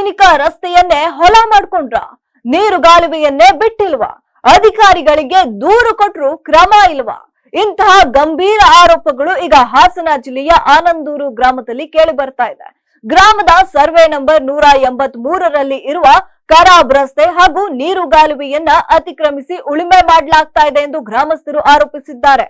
ಸಾರ್ವಜನಿಕ ರಸ್ತೆಯನ್ನೇ ಹೊಲ ಮಾಡ್ಕೊಂಡ್ರ? ನೀರುಗಾಲುವೆಯನ್ನೇ ಬಿಟ್ಟಿಲ್ವಾ? ಅಧಿಕಾರಿಗಳಿಗೆ ದೂರು ಕೊಟ್ರು ಕ್ರಮ ಇಲ್ವಾ? ಇಂತಹ ಗಂಭೀರ ಆರೋಪಗಳು ಈಗ ಹಾಸನ ಜಿಲ್ಲೆಯ ಆನಂದೂರು ಗ್ರಾಮದಲ್ಲಿ ಕೇಳಿ ಬರ್ತಾ ಇದೆ. ಗ್ರಾಮದ ಸರ್ವೆ ನಂಬರ್ 183ರಲ್ಲಿ ಇರುವ ಖರಾಬ್ ರಸ್ತೆ ಹಾಗೂ ನೀರುಗಾಲುವೆಯನ್ನ ಅತಿಕ್ರಮಿಸಿ ಉಳುಮೆ ಮಾಡಲಾಗ್ತಾ ಇದೆ ಎಂದು ಗ್ರಾಮಸ್ಥರು ಆರೋಪಿಸಿದ್ದಾರೆ.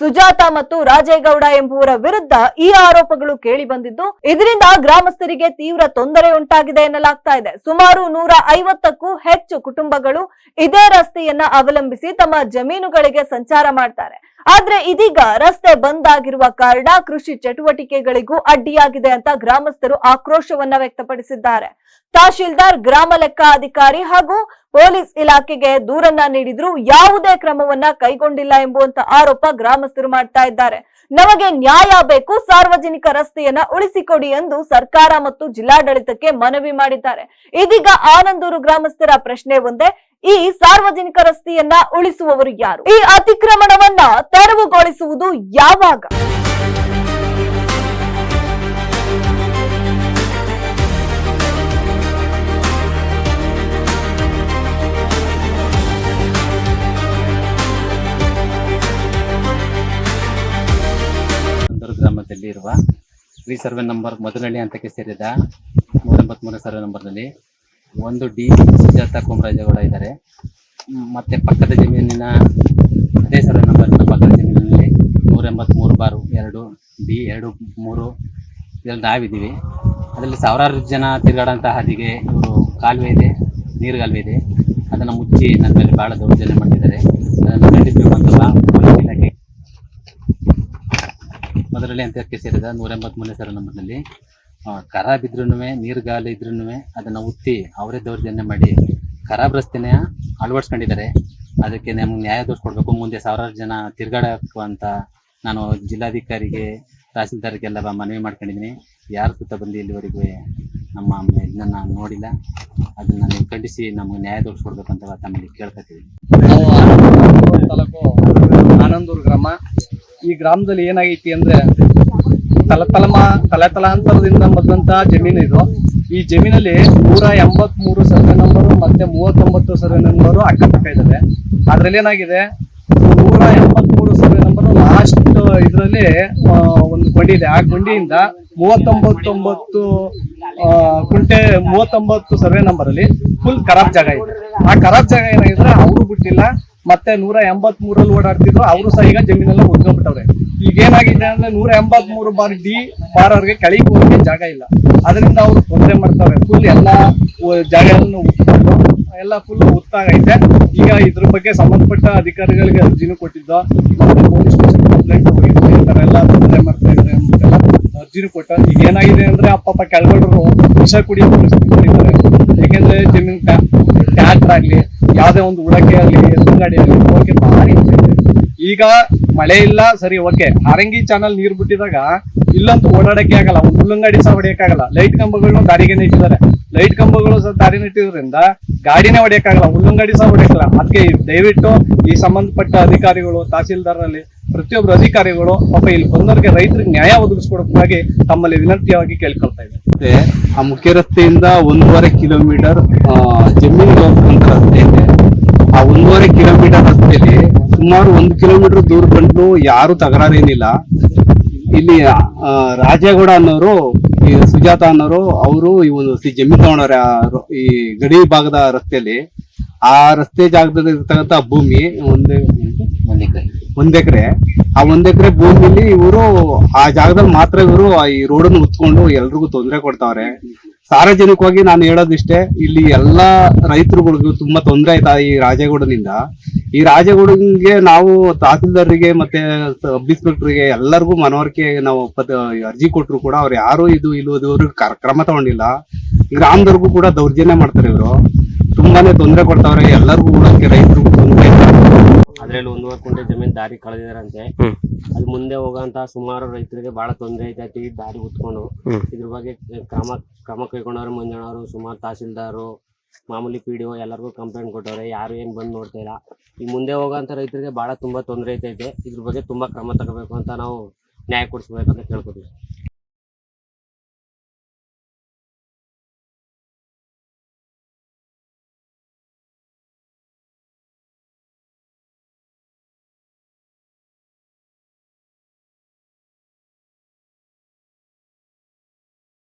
ಸುಜಾತ ಮತ್ತು ರಾಜೇಗೌಡ ಎಂಬುವರ ವಿರುದ್ಧ ಈ ಆರೋಪಗಳು ಕೇಳಿ ಬಂದಿದ್ದು, ಇದರಿಂದ ಗ್ರಾಮಸ್ಥರಿಗೆ ತೀವ್ರ ತೊಂದರೆ ಉಂಟಾಗಿದೆ ಎನ್ನಲಾಗ್ತಾ ಇದೆ. ಸುಮಾರು 150ಕ್ಕೂ ಹೆಚ್ಚು ಕುಟುಂಬಗಳು ಇದೇ ರಸ್ತೆಯನ್ನ ಅವಲಂಬಿಸಿ ತಮ್ಮ ಜಮೀನುಗಳಿಗೆ ಸಂಚಾರ ಮಾಡ್ತಾರೆ. ಆದ್ರೆ ಇದೀಗ ರಸ್ತೆ ಬಂದ್ ಆಗಿರುವ ಕಾರಣ ಕೃಷಿ ಚಟುವಟಿಕೆಗಳಿಗೂ ಅಡ್ಡಿಯಾಗಿದೆ ಅಂತ ಗ್ರಾಮಸ್ಥರು ಆಕ್ರೋಶವನ್ನ ವ್ಯಕ್ತಪಡಿಸಿದ್ದಾರೆ. ತಹಶೀಲ್ದಾರ್, ಗ್ರಾಮ ಲೆಕ್ಕ ಅಧಿಕಾರಿ ಹಾಗೂ ಪೊಲೀಸ್ ಇಲಾಖೆಗೆ ದೂರನ್ನ ನೀಡಿದ್ರು ಯಾವುದೇ ಕ್ರಮವನ್ನ ಕೈಗೊಂಡಿಲ್ಲ ಎಂಬುವಂತ ಆರೋಪ ಗ್ರಾಮಸ್ಥರು ಮಾಡ್ತಾ ಇದ್ದಾರೆ. ನಮಗೆ ನ್ಯಾಯ ಬೇಕು, ಸಾರ್ವಜನಿಕ ರಸ್ತೆಯನ್ನ ಉಳಿಸಿಕೊಡಿ ಎಂದು ಸರ್ಕಾರ ಮತ್ತು ಜಿಲ್ಲಾಡಳಿತಕ್ಕೆ ಮನವಿ ಮಾಡಿದ್ದಾರೆ. ಇದೀಗ ಆನಂದೂರು ಗ್ರಾಮಸ್ಥರ ಪ್ರಶ್ನೆ ಒಂದೇ, ಈ ಸಾರ್ವಜನಿಕ ರಸ್ತೆಯನ್ನ ಉಳಿಸುವವರು ಯಾರು? ಈ ಅತಿಕ್ರಮಣವನ್ನ ತೆರವುಗೊಳಿಸುವುದು ಯಾವಾಗ? ಗ್ರಾಮದಲ್ಲಿ ಇರುವ ಈ ಸರ್ವೆ ನಂಬರ್ ಮಧುನಹಳ್ಳಿ ಹಂತಕ್ಕೆ ಸೇರಿದ 183 ಸರ್ವೆ ನಂಬರ್ನಲ್ಲಿ ಒಂದು ಡಿ ಸುಜಾತ ಕೋಮರಾಜೇಗೌಡ ಇದ್ದಾರೆ. ಮತ್ತೆ ಪಕ್ಕದ ಜಮೀನಿನ ಅದೇ ಸರ್ವೆ ನಂಬರ್ನ ಪಕ್ಕದ ಜಮೀನಿನಲ್ಲಿ 183/2 ಡಿ 23 ಇದರಲ್ಲಿ ನಾವಿದ್ದೀವಿ. ಅದರಲ್ಲಿ ಸಾವಿರಾರು ಜನ ತಿರುಗಾಡೋಂಥ ಹಾದಿಗೆ ಇವರು ಕಾಲುವೆ ಇದೆ, ನೀರುಗಾಲುವೆ ಇದೆ, ಅದನ್ನು ಮುಚ್ಚಿ ನನ್ನ ಮೇಲೆ ಭಾಳ ದೌರ್ಜನ್ಯ ಮಾಡ್ತಿದ್ದಾರೆ. ಅದನ್ನು ಖಂಡಿಸಬೇಕು ಅಂತ ಪೊಲೀಸ್ ಇಲಾಖೆ ಮಧುನಹಳ್ಳಿ ಹಂತಕ್ಕೆ ಸೇರಿದ 183 ಸರ್ವೆ ನಂಬರ್ನಲ್ಲಿ ಖರಾಬ್ ಇದ್ರೂ ನೀರುಗಾಲು ಇದ್ರೂ ಅದನ್ನು ಉತ್ತಿ ಅವರೇ ದೌರ್ಜನ್ಯ ಮಾಡಿ ಖರಾಬ್ ರಸ್ತೆನೇ ಅಳವಡಿಸ್ಕೊಂಡಿದ್ದಾರೆ. ಅದಕ್ಕೆ ನಮ್ಗೆ ನ್ಯಾಯ ದೊರಕಿಸ್ಕೊಡ್ಬೇಕು. ಮುಂದೆ ಸಾವಿರಾರು ಜನ ತಿರುಗಾಡಬೇಕು ಅಂತ ನಾನು ಜಿಲ್ಲಾಧಿಕಾರಿಗೆ, ತಹಸೀಲ್ದಾರ್ಗೆಲ್ಲ ಮನವಿ ಮಾಡ್ಕೊಂಡಿದ್ದೀನಿ. ಯಾರು ಸುತ್ತ ಬಂದು ಇಲ್ಲಿವರೆಗೂ ನಮ್ಮ ಇದನ್ನ ನೋಡಿಲ್ಲ. ಅದನ್ನು ನೀವು ಖಂಡಿಸಿ ನಮ್ಗೆ ನ್ಯಾಯ ದೊರಕಿಸ್ಕೊಡ್ಬೇಕು ಅಂತ ತಮ್ಮಲ್ಲಿ ಕೇಳ್ಕೊತೀವಿ. ತಾಲೂಕು ಆನಂದೂರು ಗ್ರಾಮ. ಈ ಗ್ರಾಮದಲ್ಲಿ ಏನಾಗೈತಿ ಅಂದ್ರೆ ತಲಾಂತರದಿಂದ ಬಂದಂತ ಜಮೀನು ಇದು. ಈ ಜಮೀನಲ್ಲಿ 183 ಸರ್ವೆ ನಂಬರು ಮತ್ತೆ 39 ಸರ್ವೆ ನಂಬರು ಅಕ್ಕಪಕ್ಕ ಇದ್ದಾವೆ. ಅದ್ರಲ್ಲಿ ಏನಾಗಿದೆ, 183 ಸರ್ವೆ ನಂಬರ್ ಲಾಸ್ಟ್ ಇದರಲ್ಲಿ ಒಂದು ಗೊಂಡಿ ಇದೆ. ಆ ಗೊಂಡಿಯಿಂದ 39 ಕುಂಟೆ 39 ಸರ್ವೆ ನಂಬರ್ ಅಲ್ಲಿ ಫುಲ್ ಖರಾಬ್ ಜಾಗ ಇದೆ. ಆ ಖರಾಬ್ ಜಾಗ ಏನಾಗಿದ್ರೆ ಅವರು ಬಿಟ್ಟಿಲ್ಲ, ಮತ್ತೆ 183ರಲ್ಲಿ ಓಡಾಡ್ತಿದ್ರು ಅವರು ಸಹ ಈಗ ಜಮೀನೆಲ್ಲ ಉದ್ಕೊಂಡ್ಬಿಟ್ಟವ್ರೆ. ಈಗ ಏನಾಗಿದೆ ಅಂದ್ರೆ 183/ಡಿ ಅವ್ರಿಗೆ ಕೆಳಗೆ ಹೋಗಕ್ಕೆ ಜಾಗ ಇಲ್ಲ. ಅದರಿಂದ ಅವರು ತೊಂದರೆ ಮಾಡ್ತಾರೆ. ಫುಲ್ ಎಲ್ಲಾ ಜಾಗಗಳನ್ನು ಉತ್ಕೊಂಡು ಎಲ್ಲ ಫುಲ್ ಉತ್ತಾಗೈತೆ. ಈಗ ಇದ್ರ ಬಗ್ಗೆ ಸಂಬಂಧಪಟ್ಟ ಅಧಿಕಾರಿಗಳಿಗೆ ಅರ್ಜಿನೂ ಕೊಟ್ಟಿದ್ದು, ಮತ್ತೆ ಪೊಲೀಸ್ ಸ್ಟೇಷನ್ ಕಂಪ್ಲೇಂಟ್ ಹೋಗಿದ್ದು, ಈ ತರ ಎಲ್ಲ ತೊಂದರೆ ಮಾಡ್ತಾ ಇದ್ದಾರೆ ಅಂತೆಲ್ಲ ಅರ್ಜಿನೂ ಕೊಟ್ಟ. ಈಗ ಏನಾಗಿದೆ ಅಂದ್ರೆ ಅಪ್ಪಪ್ಪ ಕೆಳಗಡರು ವಿಷ ಕುಡಿಯೋ ಪರಿಸ್ಥಿತಿ ಇದ್ದಾರೆ. ಯಾಕೆಂದ್ರೆ ಜಮೀನ್ ಟ್ಯಾಕ್ಟರ್ ಆಗ್ಲಿ, ಯಾವ್ದೇ ಒಂದು ಉಡಕೆ ಆಗ್ಲಿ, ಎತ್ತು ಗಾಡಿ ಆಗ್ಲಿ ಹೋಗಕ್ಕೆ ಭಾರಿ ಈಗ ಮಳೆ ಇಲ್ಲ ಸರಿ, ಓಕೆ. ಹಾರಂಗಿ ಚಾನಲ್ ನೀರು ಬಿಟ್ಟಿದಾಗ ಇಲ್ಲಂತೂ ಓಡಾಡಕ್ಕೆ ಆಗಲ್ಲ, ಒಂದು ಹುಲ್ಲಂಗಾಡಿ ಸಹ ಹೊಡೆಯಕ್ಕಾಗಲ್ಲ. ಲೈಟ್ ಕಂಬಗಳನ್ನು ದಾರಿಗೆ ನೆಟ್ಟಿದ್ದಾರೆ. ಲೈಟ್ ಕಂಬಗಳು ಸಹ ದಾರಿ ನೆಟ್ಟಿದ್ರಿಂದ ಗಾಡಿನೇ ಹೊಡೆಯಕ್ಕಾಗಲ್ಲ, ಹುಲ್ಲಂಗಾಡಿ ಸಹ ಹೊಡೆಯಕ್ಕಲ್ಲ. ಅದಕ್ಕೆ ದಯವಿಟ್ಟು ಈ ಸಂಬಂಧಪಟ್ಟ ಅಧಿಕಾರಿಗಳು, ತಹಸೀಲ್ದಾರಲ್ಲಿ ಪ್ರತಿಯೊಬ್ಬರು ಅಧಿಕಾರಿಗಳು ಪಾಪ ಇಲ್ಲಿ ಬಂದವರಿಗೆ ರೈತರಿಗೆ ನ್ಯಾಯ ಒದಗಿಸ್ಕೊಡೋಕ್ಕಾಗಿ ತಮ್ಮಲ್ಲಿ ವಿನಂತಿಯಾಗಿ ಕೇಳ್ಕೊಳ್ತಾ ಇದೆ. ಆ ಮುಖ್ಯ ರಸ್ತೆಯಿಂದ 1.5 ಕಿಲೋಮೀಟರ್ ಜಮೀನಿಗೆ ಹೋಗುವಂತ ರಸ್ತೆ ಇದೆ. ಆ 1.5 ಕಿಲೋಮೀಟರ್ ರಸ್ತೆಯಲ್ಲಿ ಸುಮಾರು 1 ಕಿಲೋಮೀಟರ್ ದೂರ ಬಂದು ಯಾರು ತಕರಾರೇನಿಲ್ಲ. ಇಲ್ಲಿ ರಾಜೇಗೌಡ ಅನ್ನೋರು, ಈ ಸುಜಾತ ಅನ್ನೋರು, ಅವರು ಈ ಒಂದು ಜಮೀನು ತಗೊಂಡವ್ರೆ ಈ ಗಡಿ ಭಾಗದ ರಸ್ತೆಯಲ್ಲಿ. ಆ ರಸ್ತೆ ಜಾಗದಲ್ಲಿ ಇರ್ತಕ್ಕಂಥ ಭೂಮಿ ಒಂದ್ ಎಕರೆ. ಆ 1 ಎಕರೆ ಭೂಮಿಲಿ ಇವರು ಆ ಜಾಗದಲ್ಲಿ ಮಾತ್ರ ಇವರು ಈ ರೋಡನ್ನು ಉತ್ಕೊಂಡು ಎಲ್ರಿಗೂ ತೊಂದರೆ ಕೊಡ್ತಾವ್ರೆ. ಸಾರ್ವಜನಿಕವಾಗಿ ನಾನು ಹೇಳೋದಿಷ್ಟೇ, ಇಲ್ಲಿ ಎಲ್ಲಾ ರೈತರುಗಳಿಗೂ ತುಂಬಾ ತೊಂದರೆ ಆಯ್ತಾ ಈ ರಾಜೇಗೌಡನಿಂದ. ಈ ರಾಜೇಗೌಡನಿಗೆ ನಾವು ತಹಸೀಲ್ದಾರ್ರಿಗೆ ಮತ್ತೆ ಸಬ್ ಇನ್ಸ್ಪೆಕ್ಟರ್ಗೆ ಎಲ್ಲರಿಗೂ ಮನವರಿಕೆ ನಾವು ಅರ್ಜಿ ಕೊಟ್ಟರು ಕೂಡ ಅವ್ರು ಯಾರು ಇದುವರೆಗೂ ಕ್ರಮ ತಗೊಂಡಿಲ್ಲ. ಗ್ರಾಮದವ್ರಿಗೂ ಕೂಡ ದೌರ್ಜನ್ಯ ಮಾಡ್ತಾರೆ ಇವರು, ತುಂಬಾನೇ ತೊಂದರೆ ಕೊಡ್ತಾವ್ರೆ ಎಲ್ಲರಿಗೂ. ಉಳಕ್ಕೆ ರೈತರಿಗೂ ತೊಂದರೆ. ಅದ್ರಲ್ಲಿ 1.5 ಕುಂಟೆ ಜಮೀನ್ ದಾರಿ ಕಳೆದಿದಾರಂತೆ. ಅಲ್ಲಿ ಮುಂದೆ ಹೋಗಂತ ಸುಮಾರು ರೈತರಿಗೆ ಬಹಳ ತೊಂದರೆ ಐತೈತಿ ಈ ದಾರಿ ಉತ್ಕೊಂಡು. ಇದ್ರ ಬಗ್ಗೆ ಕ್ರಮ ಕೈಗೊಂಡವ್ರು ಮಂಜಣ್ಣವರು, ಸುಮಾರು ತಹಸೀಲ್ದಾರು, ಮಾಮೂಲಿ PDO ಎಲ್ಲರಿಗೂ ಕಂಪ್ಲೇಂಟ್ ಕೊಟ್ಟವ್ರೆ. ಯಾರು ಏನ್ ಬಂದು ನೋಡ್ತಾ ಇಲ್ಲ. ಈ ಮುಂದೆ ಹೋಗಂತ ರೈತರಿಗೆ ತುಂಬಾ ತೊಂದರೆ ಐತೈತೆ. ಇದ್ರ ಬಗ್ಗೆ ತುಂಬಾ ಕ್ರಮ ತಗೋಬೇಕು ಅಂತ ನಾವು ನ್ಯಾಯ ಕೊಡಿಸ್ಬೇಕಂತ ಕೇಳ್ಕೊತೀವಿ.